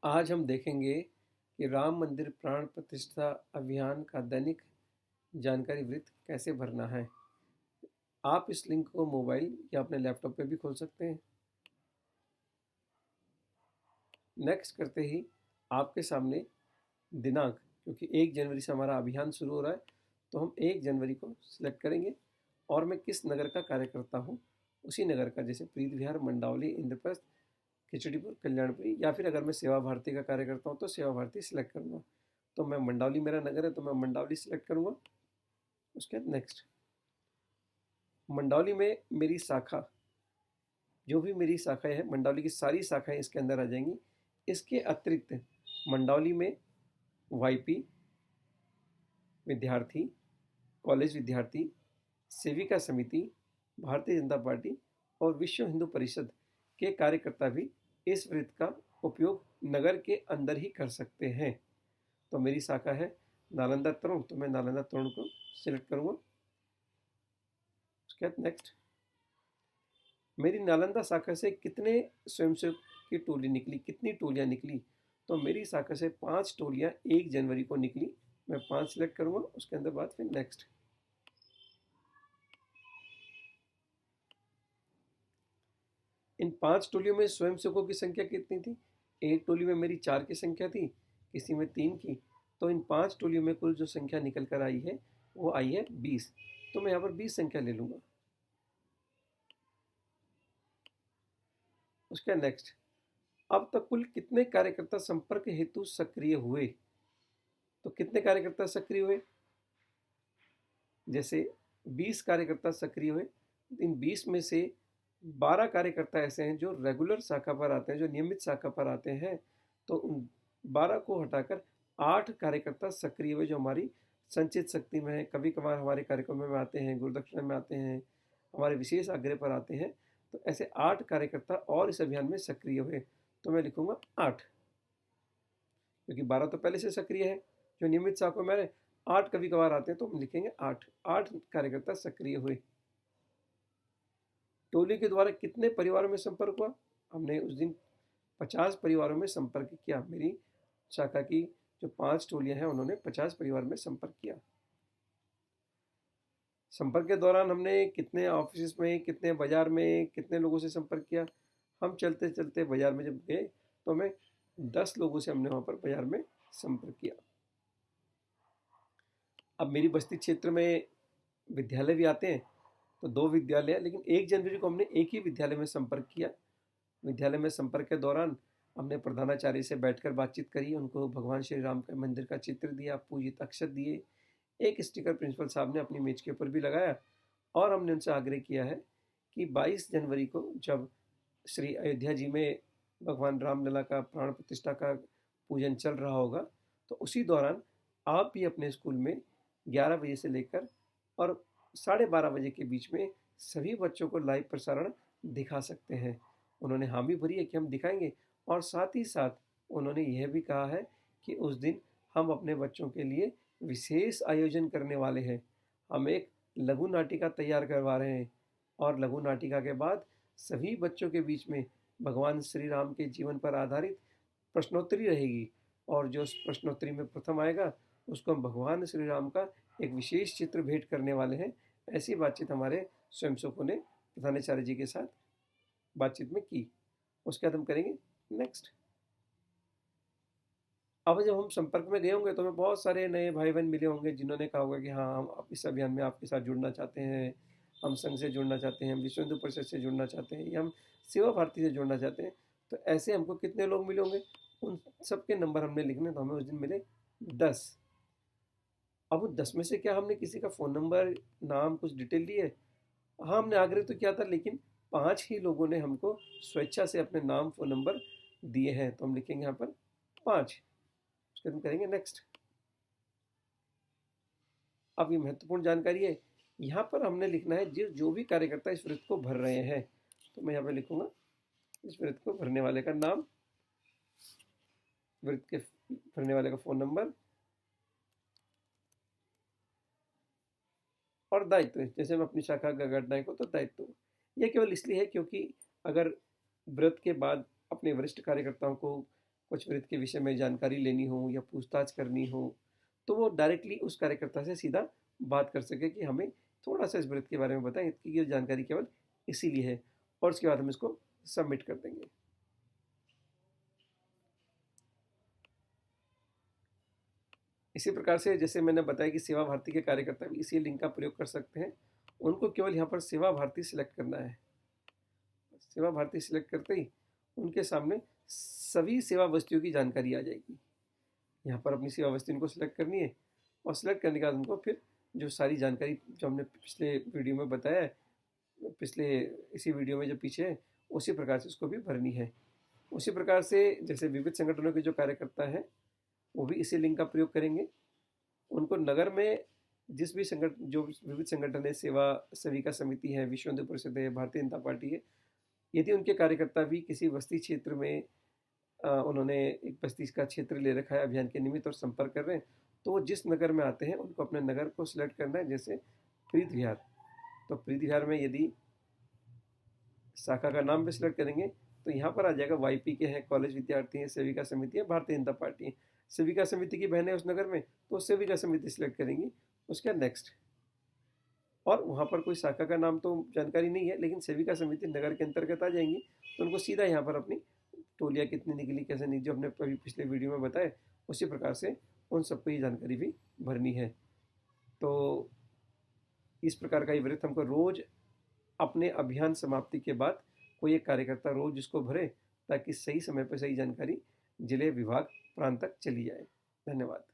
आज हम देखेंगे कि राम मंदिर प्राण प्रतिष्ठा अभियान का दैनिक जानकारी वृत्त कैसे भरना है। आप इस लिंक को मोबाइल या अपने लैपटॉप पे भी खोल सकते हैं। नेक्स्ट करते ही आपके सामने दिनांक, क्योंकि 1 जनवरी से हमारा अभियान शुरू हो रहा है, तो हम 1 जनवरी को सिलेक्ट करेंगे और मैं किस नगर का कार्यकर्ता हूँ उसी नगर का, जैसे प्रीत विहार, मंडावली, इंद्रप्रस्थ, खिचड़ीपुर, कल्याणपुरी, या फिर अगर मैं सेवा भारती का कार्यकर्ता हूँ तो सेवा भारती सिलेक्ट करूँगा। तो मैं मंडावली मेरा नगर है तो मैं मंडावली सिलेक्ट करूँगा। उसके बाद नेक्स्ट, मंडावली में मेरी शाखा, जो भी मेरी शाखाएं हैं, मंडावली की सारी शाखाएं इसके अंदर आ जाएंगी। इसके अतिरिक्त मंडावली में वाईपी विद्यार्थी, कॉलेज विद्यार्थी, सेविका समिति, भारतीय जनता पार्टी और विश्व हिंदू परिषद के कार्यकर्ता भी इस वृत्त का उपयोग नगर के अंदर ही कर सकते हैं। तो मेरी शाखा है नालंदा तरुण, तो मैं नालंदा तरुण को सिलेक्ट करूँगा। उसके बाद नेक्स्ट, मेरी नालंदा शाखा से कितने स्वयंसेवक की टोली निकली, कितनी टोलियाँ निकली, तो मेरी शाखा से 5 टोलियाँ 1 जनवरी को निकली, मैं 5 सिलेक्ट करूँगा। उसके अंदर बाद फिर नेक्स्ट, इन 5 टोलियों में स्वयंसेवकों की संख्या कितनी थी। एक टोली में मेरी 4 की संख्या थी, किसी में 3 की, तो इन 5 टोलियों में कुल जो संख्या निकल कर आई है वो आई है 20, तो मैं यहाँ पर 20 संख्या ले लूँगा। उसके नेक्स्ट, अब तक कुल कितने कार्यकर्ता संपर्क हेतु सक्रिय हुए, तो कितने कार्यकर्ता सक्रिय हुए, जैसे 20 कार्यकर्ता सक्रिय हुए। इन 20 में से 12 कार्यकर्ता ऐसे हैं जो रेगुलर शाखा पर आते हैं, जो नियमित शाखा पर आते हैं, तो उन 12 को हटाकर 8 कार्यकर्ता सक्रिय हुए जो हमारी संचित शक्ति में है, कभी कभार हमारे कार्यक्रमों में आते हैं, गुरुदक्षिणा में आते हैं, हमारे विशेष आग्रह पर आते हैं। तो ऐसे 8 कार्यकर्ता और इस अभियान में सक्रिय हुए, तो मैं लिखूंगा 8, क्योंकि 12 तो पहले से सक्रिय है जो नियमित शाखा में आ रहे हैं, 8 कभी कभार आते हैं तो हम लिखेंगे 8। 8 कार्यकर्ता सक्रिय हुए। टोली के द्वारा कितने परिवारों में संपर्क हुआ, हमने उस दिन 50 परिवारों में संपर्क किया। मेरी शाखा की जो 5 टोलियां हैं उन्होंने 50 परिवार में संपर्क किया। संपर्क के दौरान हमने कितने ऑफिस में, कितने बाजार में, कितने लोगों से संपर्क किया। हम चलते चलते बाजार में जब गए तो हमें 10 लोगों से हमने वहाँ पर बाजार में संपर्क किया। अब मेरी बस्ती क्षेत्र में विद्यालय भी आते हैं, तो 2 विद्यालय हैं, लेकिन 1 जनवरी को हमने एक ही विद्यालय में संपर्क किया। विद्यालय में संपर्क के दौरान हमने प्रधानाचार्य से बैठकर बातचीत करी, उनको भगवान श्री राम के मंदिर का चित्र दिया, पूजित अक्षत दिए, एक स्टिकर प्रिंसिपल साहब ने अपनी मेज के ऊपर भी लगाया और हमने उनसे आग्रह किया है कि 22 जनवरी को जब श्री अयोध्या जी में भगवान रामलला का प्राण प्रतिष्ठा का पूजन चल रहा होगा, तो उसी दौरान आप भी अपने स्कूल में 11 बजे से लेकर और 12:30 बजे के बीच में सभी बच्चों को लाइव प्रसारण दिखा सकते हैं। उन्होंने हामी भरी है कि हम दिखाएंगे, और साथ ही साथ उन्होंने यह भी कहा है कि उस दिन हम अपने बच्चों के लिए विशेष आयोजन करने वाले हैं। हम एक लघु नाटिका तैयार करवा रहे हैं और लघु नाटिका के बाद सभी बच्चों के बीच में भगवान श्री राम के जीवन पर आधारित प्रश्नोत्तरी रहेगी, और जो उस प्रश्नोत्तरी में प्रथम आएगा उसको हम भगवान श्री राम का एक विशेष चित्र भेंट करने वाले हैं। ऐसी बातचीत हमारे स्वयंसेवकों ने प्रधानाचार्य जी के साथ बातचीत में की। उसके बाद हम करेंगे नेक्स्ट। अब जब हम संपर्क में गए होंगे तो हमें बहुत सारे नए भाई बहन मिले होंगे जिन्होंने कहा होगा कि हाँ, हम इस अभियान में आपके साथ जुड़ना चाहते हैं, हम संघ से जुड़ना चाहते हैं, हम विश्व हिंदू परिषद से जुड़ना चाहते हैं, या हम सेवा भारती से जुड़ना चाहते हैं। तो ऐसे हमको कितने लोग मिले होंगे, उन सबके नंबर हमने लिखने, तो हमें उस दिन मिले 10। अब वो 10 में से क्या हमने किसी का फ़ोन नंबर, नाम, कुछ डिटेल ली है? हाँ, हमने आग्रह तो किया था, लेकिन 5 ही लोगों ने हमको स्वेच्छा से अपने नाम, फ़ोन नंबर दिए हैं, तो हम लिखेंगे यहाँ पर 5। उसके बाद हम करेंगे नेक्स्ट। अब ये महत्वपूर्ण जानकारी है, यहाँ पर हमने लिखना है जो भी कार्यकर्ता इस वृत्त को भर रहे हैं, तो मैं यहाँ पर लिखूंगा इस वृत्त को भरने वाले का नाम, वृत्त के भरने वाले का फ़ोन नंबर और दायित्व। जैसे मैं अपनी शाखा गगटनायक को, तो दायित्व यह केवल इसलिए है क्योंकि अगर व्रत के बाद अपने वरिष्ठ कार्यकर्ताओं को कुछ वृत्त के विषय में जानकारी लेनी हो या पूछताछ करनी हो, तो वो डायरेक्टली उस कार्यकर्ता से सीधा बात कर सके कि हमें थोड़ा सा इस वृत्त के बारे में बताएं, कि ये जानकारी केवल इसीलिए है, और उसके बाद हम इसको सबमिट कर देंगे। इसी प्रकार से जैसे मैंने बताया कि सेवा भारती के कार्यकर्ता भी इसी लिंक का प्रयोग कर सकते हैं। उनको केवल यहाँ पर सेवा भारती सिलेक्ट करना है। सेवा भारती सिलेक्ट करते ही उनके सामने सभी सेवा वस्तुओं की जानकारी आ जाएगी। यहाँ पर अपनी सेवा वस्तु इनको सिलेक्ट करनी है, और सिलेक्ट करने के बाद उनको फिर जो सारी जानकारी जो हमने पिछले वीडियो में बताया है, पिछले इसी वीडियो में जो पीछे है, उसी प्रकार से उसको भी भरनी है। उसी प्रकार से जैसे विविध संगठनों के जो कार्यकर्ता हैं वो भी इसी लिंक का प्रयोग करेंगे। उनको नगर में जिस भी संगठन, जो विविध संगठन है, सेविका समिति है, विश्व हिंदू परिषद है, भारतीय जनता पार्टी है, यदि उनके कार्यकर्ता भी किसी बस्ती क्षेत्र में उन्होंने एक बस्ती का क्षेत्र ले रखा है अभियान के निमित्त और संपर्क कर रहे हैं, तो वो जिस नगर में आते हैं उनको अपने नगर को सिलेक्ट करना है। जैसे प्रीत विहार, तो प्रीत विहार में यदि शाखा का नाम भी सिलेक्ट करेंगे तो यहाँ पर आ जाएगा वाईपी के हैं, कॉलेज विद्यार्थी हैं, सेविका समिति है, भारतीय जनता पार्टी है। सेविका समिति की बहन है उस नगर में, तो सेविका समिति सिलेक्ट करेंगी। उसके बाद नेक्स्ट, और वहाँ पर कोई शाखा का नाम तो जानकारी नहीं है, लेकिन सेविका समिति नगर के अंतर्गत आ जाएंगी, तो उनको सीधा यहाँ पर अपनी टोलियाँ कितनी निकली, कैसे नहीं, जो हमने अभी पिछले वीडियो में बताए, उसी प्रकार से उन सबको ये जानकारी भी भरनी है। तो इस प्रकार का ये वृत्त हमको रोज अपने अभियान समाप्ति के बाद कोई एक कार्यकर्ता रोज इसको भरे, ताकि सही समय पर सही जानकारी जिले, विभाग, प्रांत तक चली जाए। धन्यवाद।